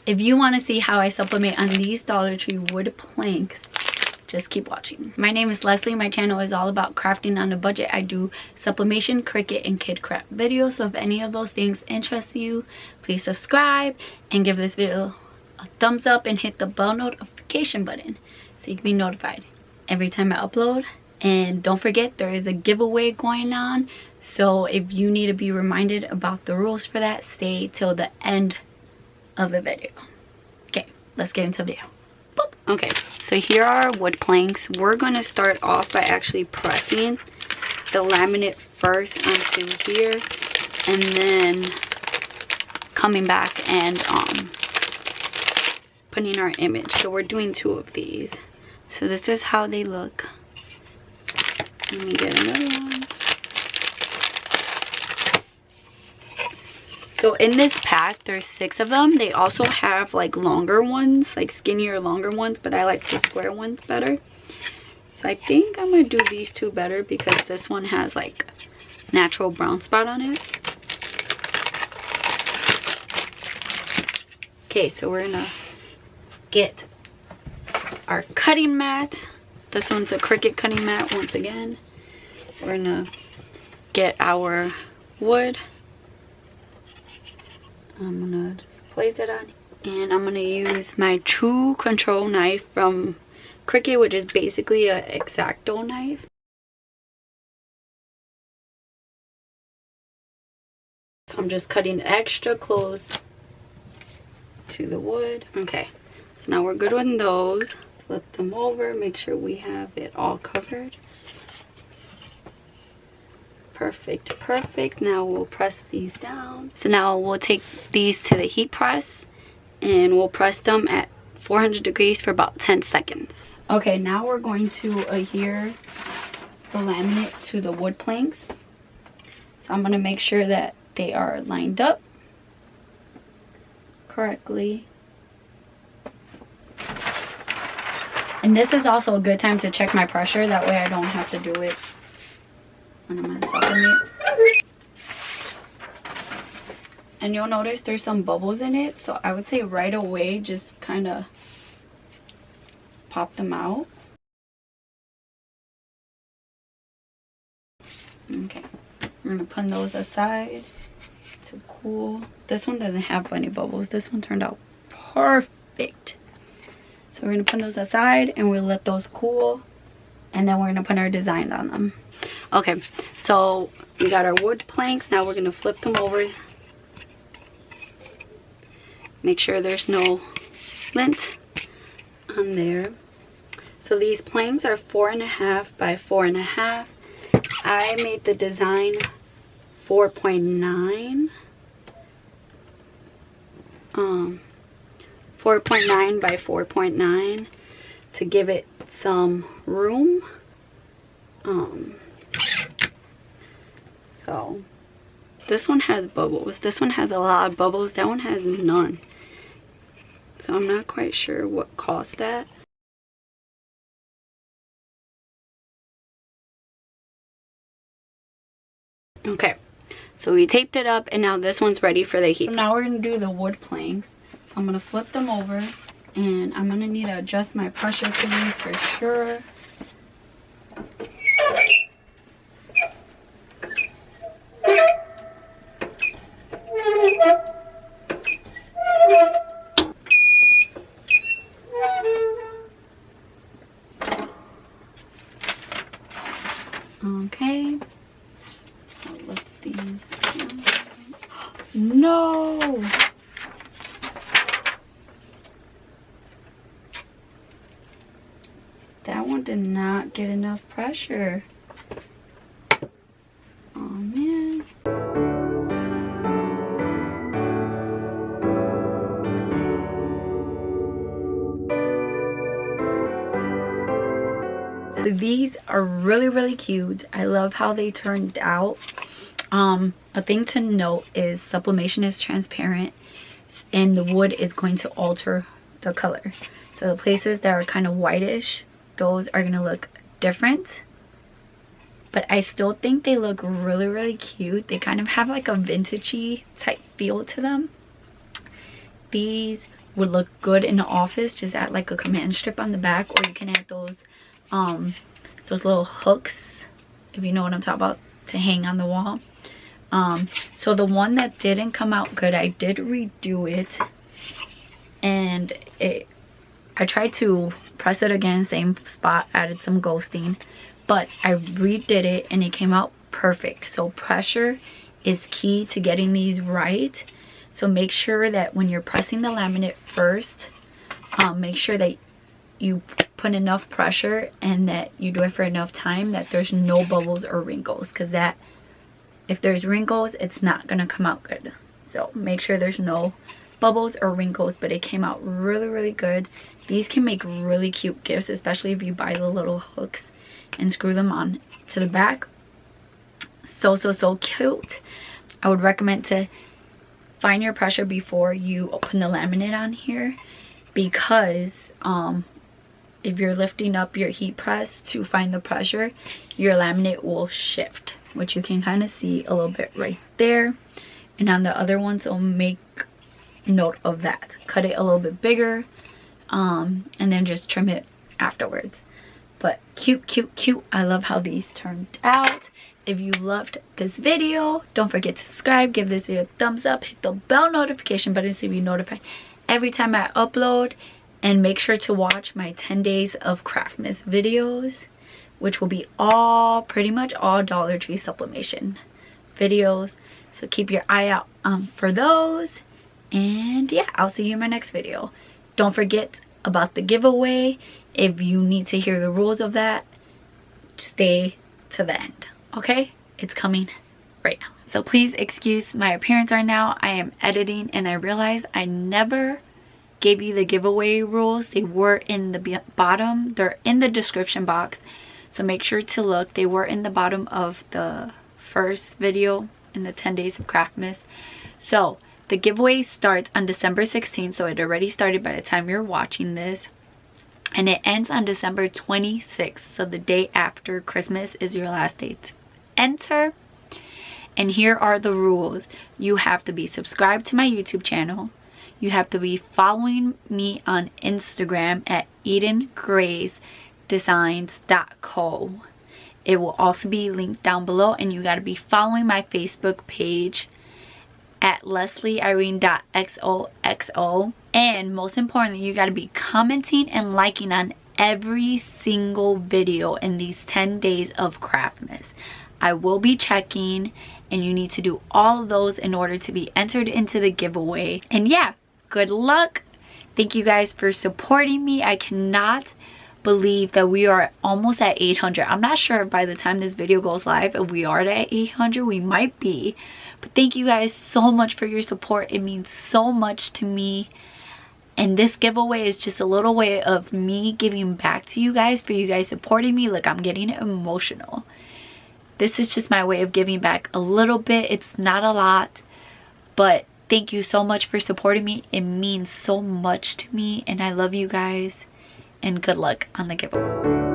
if you want to see how I sublimate on these Dollar Tree wood planks, just keep watching. My name is Leslie. My channel is all about crafting on a budget. I do sublimation, Cricut, and kid craft videos. So if any of those things interest you, please subscribe and give this video a thumbs up and hit the bell notification button so you can be notified every time I upload. And don't forget, there is a giveaway going on. So if you need to be reminded about the rules for that, stay till the end of the video. Okay, let's get into the video. Boop. Okay, so here are our wood planks. We're going to start off by actually pressing the laminate first onto here, and then coming back and putting our image. So we're doing 2 of these. So this is how they look. Let me get another one. So in this pack, there's 6 of them. They also have like longer ones, like skinnier, longer ones, but I like the square ones better. So I think I'm gonna do these 2 better because this one has like natural brown spot on it. Okay, so we're gonna get our cutting mat. This one's a Cricut cutting mat once again. We're gonna get our wood. I'm gonna just place it on, and I'm gonna use my True Control knife from Cricut, which is basically an X-Acto knife. So I'm just cutting extra close to the wood. Okay, so now we're good on those. Flip them over, make sure we have it all covered. Perfect, perfect. Now we'll press these down. So now we'll take these to the heat press and we'll press them at 400 degrees for about 10 seconds. Okay, now we're going to adhere the laminate to the wood planks. So I'm going to make sure that they are lined up correctly. And this is also a good time to check my pressure. That way I don't have to do it when I'm going to sublimate. And you'll notice there's some bubbles in it. So I would say right away, just kind of pop them out. Okay. We're going to put those aside to cool. This one doesn't have any bubbles. This one turned out perfect. So we're going to put those aside and we'll let those cool. And then we're going to put our designs on them. Okay, so we got our wood planks. Now we're going to flip them over. Make sure there's no lint on there. So these planks are 4.5 by 4.5. I made the design 4.9. 4.9 by 4.9 to give it some room. So this one has bubbles. This one has a lot of bubbles. That one has none. So I'm not quite sure what caused that. Okay, so we taped it up and now this one's ready for the heat. So now we're going to do the wood planks. So I'm going to flip them over and I'm going to need to adjust my pressure to these for sure. Okay. I'll lift these down. No! That one did not get enough pressure. Oh man. So these are really cute. I love how they turned out. A thing to note is sublimation is transparent and the wood is going to alter the color. So the places that are kind of whitish, those are going to look different. But I still think they look really cute. They kind of have like a vintagey type feel to them. These would look good in the office. Just add like a command strip on the back, or you can add those little hooks, if you know what I'm talking about, to hang on the wall. So the one that didn't come out good, I did redo it, and I tried to press it again, same spot, added some ghosting, but I redid it and it came out perfect. So pressure is key to getting these right. So make sure that when you're pressing the laminate first, make sure that you put enough pressure and that you do it for enough time that there's no bubbles or wrinkles, because that, if there's wrinkles, it's not gonna come out good. So make sure there's no bubbles or wrinkles, but it came out really, really good. These can make really cute gifts, especially if you buy the little hooks and screw them on to the back. So cute. I would recommend to find your pressure before you open the laminate on here, because if you're lifting up your heat press to find the pressure, your laminate will shift, which you can kind of see a little bit right there. And on the other ones, so make note of that. Cut it a little bit bigger, and then just trim it afterwards. But cute. I love how these turned out. If you loved this video, don't forget to subscribe, give this video a thumbs up, hit the bell notification button so you be notified every time I upload, and make sure to watch my 10 days of Craftmas videos, which will be pretty much all Dollar Tree sublimation videos. So keep your eye out for those. And yeah, I'll see you in my next video. Don't forget about the giveaway. If you need to hear the rules of that, stay to the end. Okay, it's coming right now. So please excuse my appearance right now. I am editing and I realized I never gave you the giveaway rules. They were in the bottom. They're in the description box, so make sure to look. They were in the bottom of the first video in the 10 days of Craftmas. So the giveaway starts on December 16th, so it already started by the time you're watching this, and it ends on December 26th, so the day after Christmas is your last day to enter. And here are the rules. You have to be subscribed to my YouTube channel. You have to be following me on Instagram at EdenGraysDesigns.co. It will also be linked down below, and you got to be following my Facebook page at LeslieIrene.xoxo. And most importantly, you got to be commenting and liking on every single video in these 10 days of Craftmas. I will be checking, and you need to do all of those in order to be entered into the giveaway. And yeah, good luck. Thank you guys for supporting me. I cannot believe that we are almost at 800. I'm not sure if by the time this video goes live if we are at 800. We might be, but thank you guys so much for your support. It means so much to me, and this giveaway is just a little way of me giving back to you guys for you guys supporting me. Look, I'm getting emotional. This is just my way of giving back a little bit. It's not a lot, but thank you so much for supporting me. It means so much to me, and I love you guys, and good luck on the giveaway.